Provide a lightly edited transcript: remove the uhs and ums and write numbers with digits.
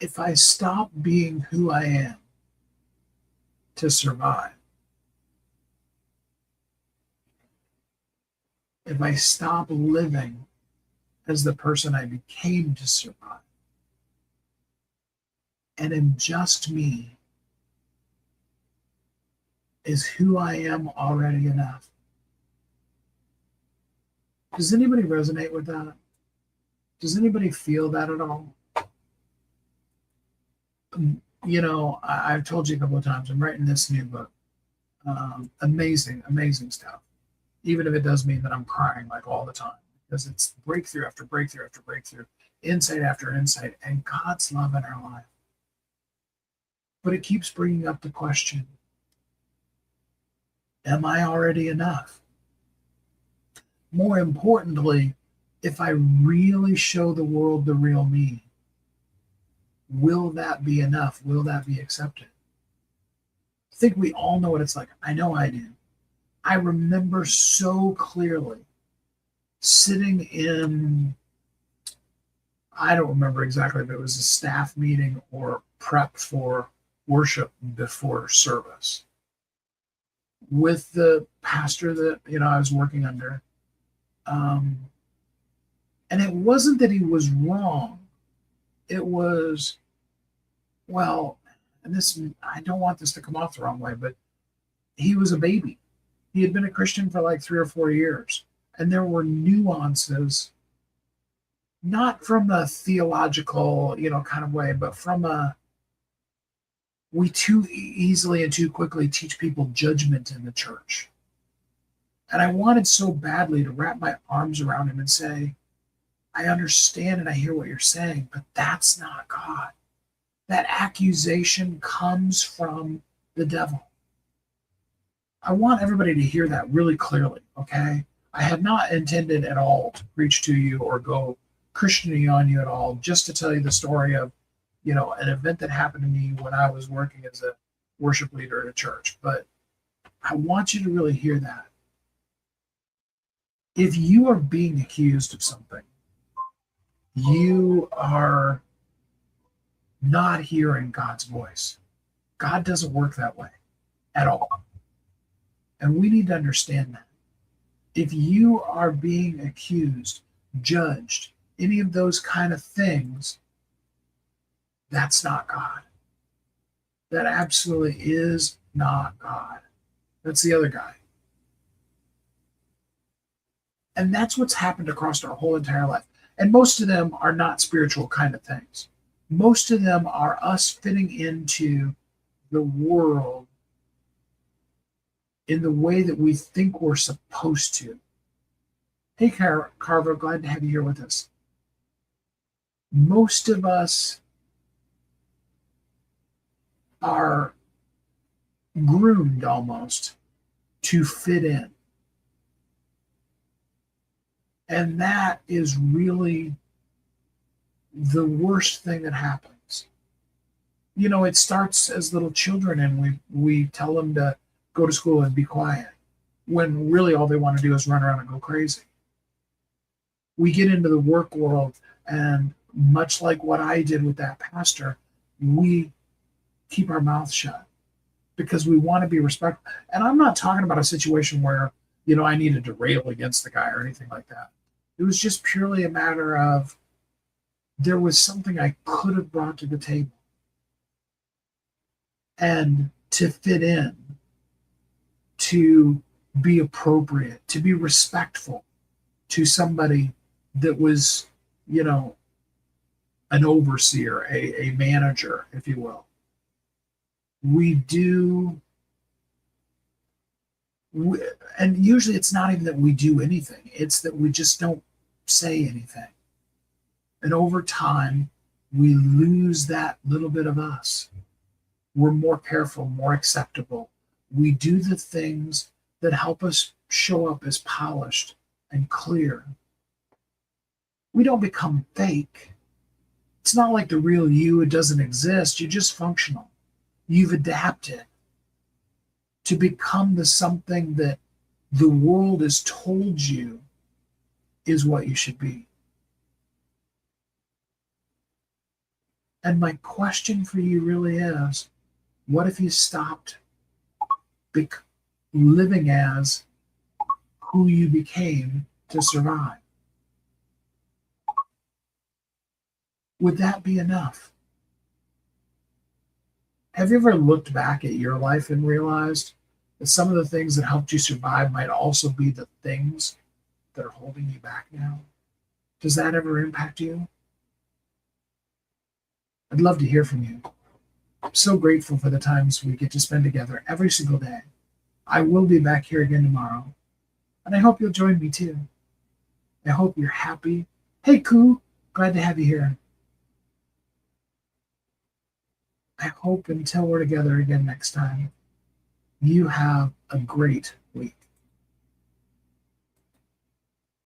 if I stop being who I am to survive, if I stop living as the person I became to survive, and am just me, is who I am already enough? Does anybody resonate with that? Does anybody feel that at all? I've told you a couple of times, I'm writing this new book. Amazing, amazing stuff. Even if it does mean that I'm crying like all the time, because it's breakthrough after breakthrough after breakthrough, insight after insight, and God's love in our life. But it keeps bringing up the question, am I already enough? More importantly, if I really show the world the real me, will that be enough? Will that be accepted? I think we all know what it's like. I know I do. I remember so clearly sitting in, I don't remember exactly if it was a staff meeting or prep for worship before service, with the pastor that I was working under. And it wasn't that he was wrong. It was, well, and this, I don't want this to come off the wrong way, but he was a baby. He had been a Christian for like 3 or 4 years. And there were nuances, not from a theological, kind of way, but from we too easily and too quickly teach people judgment in the church. And I wanted so badly to wrap my arms around him and say, I understand and I hear what you're saying, but that's not God. That accusation comes from the devil. I want everybody to hear that really clearly, okay? I had not intended at all to preach to you or go Christianing on you at all, just to tell you the story of, an event that happened to me when I was working as a worship leader at a church. But I want you to really hear that. If you are being accused of something, you are not hearing God's voice. God doesn't work that way at all. And we need to understand that. If you are being accused, judged, any of those kind of things, that's not God. That absolutely is not God. That's the other guy. And that's what's happened across our whole entire life. And most of them are not spiritual kind of things. Most of them are us fitting into the world in the way that we think we're supposed to. Hey, Carver, glad to have you here with us. Most of us are groomed almost to fit in. And that is really the worst thing that happens. It starts as little children and we tell them to go to school and be quiet, when really all they want to do is run around and go crazy. We get into the work world, and much like what I did with that pastor, we keep our mouths shut because we want to be respectful. And I'm not talking about a situation where, I needed to rail against the guy or anything like that. It was just purely a matter of there was something I could have brought to the table. And to fit in, to be appropriate, to be respectful to somebody that was, an overseer, a manager, if you will. And usually it's not even that we do anything, it's that we just don't say anything. And over time, we lose that little bit of us. We're more careful, more acceptable. We do the things that help us show up as polished and clear. We don't become fake. It's not like the real you, it doesn't exist. You're just functional. You've adapted to become the something that the world has told you is what you should be. And my question for you really is, what if you stopped bec- living as who you became to survive? Would that be enough? Have you ever looked back at your life and realized that some of the things that helped you survive might also be the things that are holding you back now? Does that ever impact you? I'd love to hear from you. I'm so grateful for the times we get to spend together every single day. I will be back here again tomorrow, and I hope you'll join me too. I hope you're happy. Hey, Koo, glad to have you here. I hope until we're together again next time, you have a great